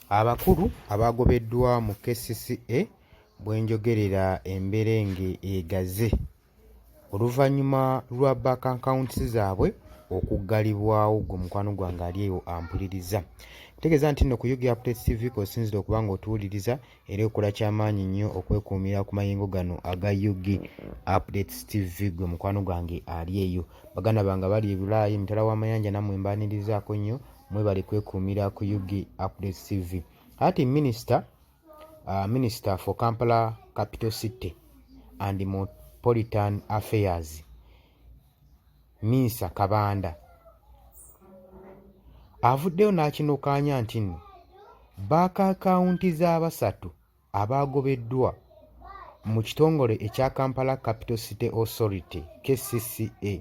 Abakulu abagobeddwa mu KCCA bwenjogerera emberenge egaze oluvannyuma lwa bank accounts zaabwe okuggalibwawo gwe mukwano gwange ali eyo ampuliriza. Ntegeeza nti nno ku UG Updates TV k'osinzira okuba ng'otuwuliriza era ekola ky'amaanyi nnyo okwekuumira ku mayengo gano aga UG Updates TV gwe mukwano gwange ali eyo. Baganda bange bali ebulaayi emitala w'amayanja nammwe mbaanirizaako nnyo mwebale kwekuumira ku UG Updates TV. Ati Minister for Kampala Capital City and Metropolitan Affairs Minsa Kabanda avuddeyo n'akinokaanya nti nno baaka akawunti z'abasatu abaagobeddwa mu kitongole ekya Kampala Capital City Authority KCCA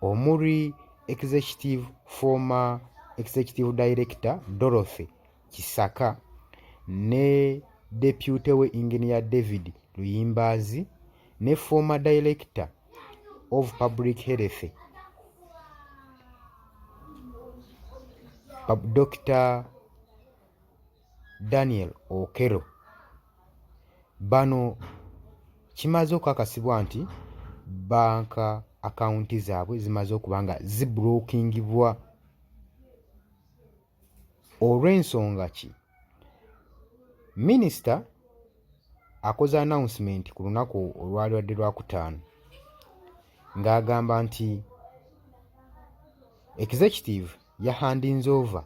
omuli former Executive Director Dorothy Kisaka ne Deputy we Engineer David Luyimbazi ne former Director of Public Health Dr. Daniel Okero. Bano kimaze okukakasibwa nti banka akawunti zaabwe zimaze okuba nga ziblockingibwa. Olw'ensonga ki? Minisita akoze announcement ku lunaku olwalibadde Lwakutaano ng'agamba nti executive yahandinze over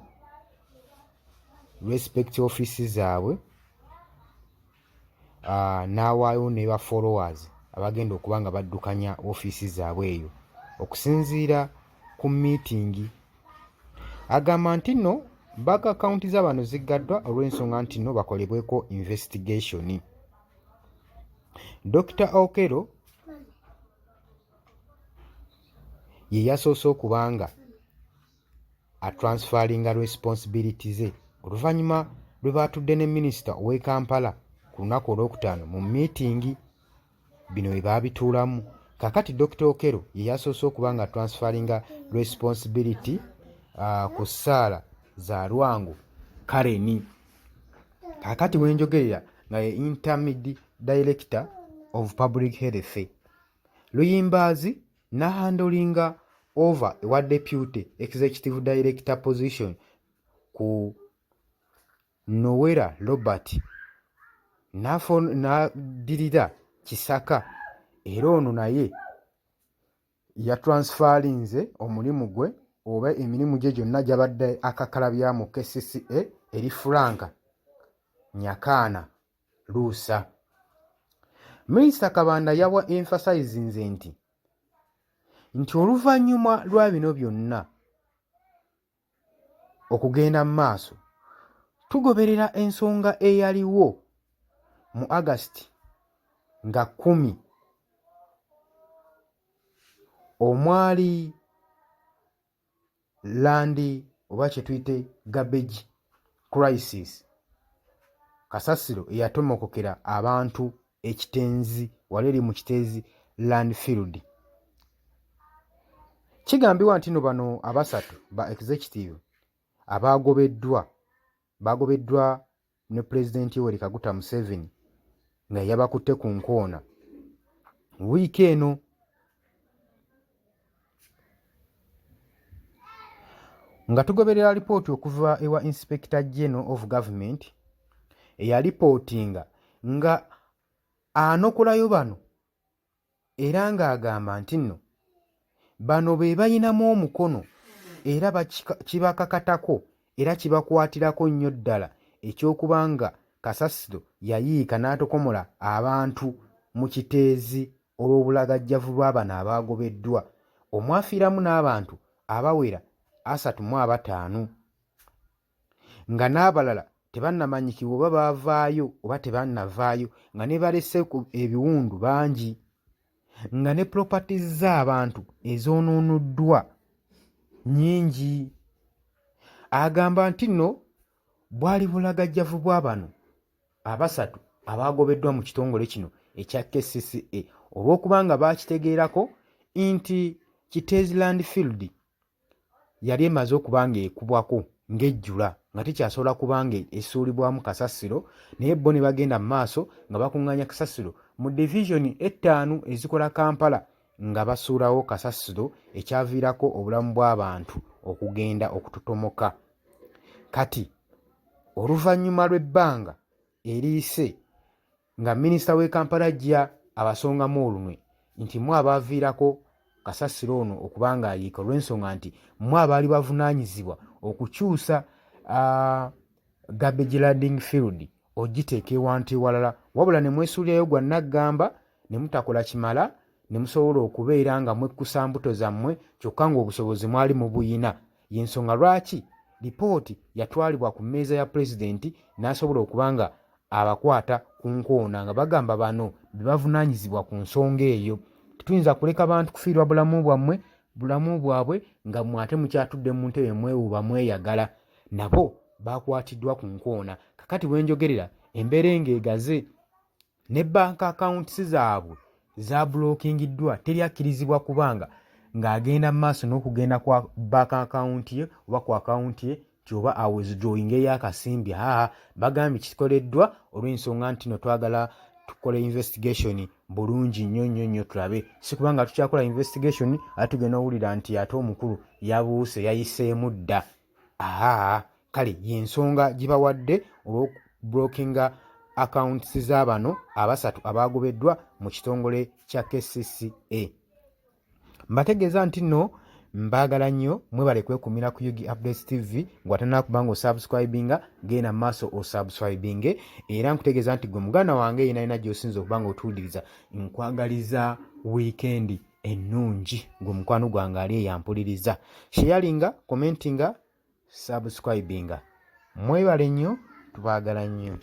respect office zaabwe n'awaayo ne ba followers abagenda okuba nga baddukanya ofiisi zaabwe eyo okusinziira ku meeting. Agamba nti nno bank account z'abano ziggaddwa olw'ensonga nti nno bakolebweko investigation. Dr. Okero ye yasoose okuba nga atransferinga responsibility ze oluvannyuma lwe baatudde ne minisita ow'e Kampala ku lunaku olwokutaano mu meeting. Bino bye baabituulamu. Kakati Dr. Okero ye yasoose okuba nga transferinga responsibility ku Sarah za Lwangu Karen. Kakati wenjogerera nga ye Intermediate Director of Public Health. Luyimbazi n'ahandolinga over ewa Deputy Executive Director position ku Nowera Robert n'addirira Kisaka era ono naye yatransferinze omulimu gwe oba emirimu gye gyonna gy'abadde akakalabya mu KCCA eri Franka Nyakaana Luusa. Minisita Kabanda yawa emphasizinze nti oluvannyuma lwa bino byonna okugenda mu maaso tugoberera ensonga eyaliwo mu August nga 10 omwali land oba kye tuyite garbage crisis kasasiro eyatomokokera abantu ekitenzi wali eri mu Kiteezi Landfield. Kigambibwa nti no bano abasatu ba executive bagobeddwa ne President Yoweri Kaguta Museveni nga yabakutte ku nkoona wiiki eno. Nga tugoberera alipooti okuva ewa Inspector General of Government eyalipootinga nga anokolayo bano era ng'agamba nti nno bano be bayinamu omukono era kibakakatako era kibakwatirako nnyo ddala eky'okubanga kasasiro yayiika n'atokomola abantu mu Kiteezi olw'obulagajjavu bwa bano abaagobeddwa omwafiiramu n'abantu abawera 35 nga n'abalala tebannamanyikibwa oba baavaayo oba tebannavaayo nga ne balese ebiwundu bangi nga ne properties z'abantu ezoonoonddwa nnyingi. Agamba nti nno bwali bulagajjavu bwa bano abasatu abaagobeddwa mu kitongole kino ekya KCCA olw'okuba nga baakitegeerako nti Kiteezi Landfield yali emaze okuba nga ekubwako ng'ejjula nga tekyasobola kuba nga essuulibwamu kasasiro, naye bo ne bagenda mu maaso nga bakuŋŋaanya kasasiro mu divisioni 5 ezikola Kampala nga basuulawo kasasiro ekyaviirako obulamu bw'abantu okugenda okutotomoka. Kati oluvannyuma lw'ebbanga eriyise nga minisita w'e Kampala ajja abasongamu olunwe nti mwe abaaviirako kasasiro ono okuba ng'ayiika olw'ensonga nti mwe abaali bavunaanyizibwa okukyusa garbage landing field ogiteeka ewantu ewalala, wabula ne mwesuulirayo gwa naggamba ne mutakola kimala ne musobola okubeera nga mwekkusa mbuto zammwe kyokka ng'obusobozi mwali mubuyina. Y'ensonga lwaki lipooti yatwalibwa ku mmeeza ya pulezidenti n'asobola okuba nga abakwata ku nkoona nga bagamba bano be bavunaanyizibwa ku nsonga eyo. Tetuyinza kuleka bantu kufiirwa bulamu bwabwe nga mwate mukyatudde mu ntebe mwewuuba mweyagala. Nabo baakwatiddwa ku nkoona. Kakati bwenjogerera embeera ng'egaze ne bank accounts zaabwe zabulookingiddwa, teri akkirizibwa kubanga ng'agenda mu maaso n'okugenda kwa bank account ye oba ku account ye oba awithdrawing ey'akasimbi. Bagambye kikoleddwa olw'ensonga nti no twagala tukole investigation bulungi nnyo tulabe, si kubanga tukyakola investigation ate tugenda owulira nti ate omukulu yabuuse yayiseemu dda. Kale y'ensonga gibawadde olw'okubulookinga accounts z'abano abasatu abaagobeddwa mu kitongole kya KCCA. Mbategeeza nti nno mbaagala nnyo, mwebale kwekumira ku Yugi Updates TV ng'atannakuba nga osubscribinga, genda mu maaso osubscribinge, era nkutegeeza nti gwe muganda wange yenalina gy'osinza okuba nga otuwuliriza, nkwagaliza wiikendi ennungi, gwe mukwano gwange ali eyampuliriza. Sharinga, commentinga, subscribinga. Mwebale nnyo, tubaagala nnyo.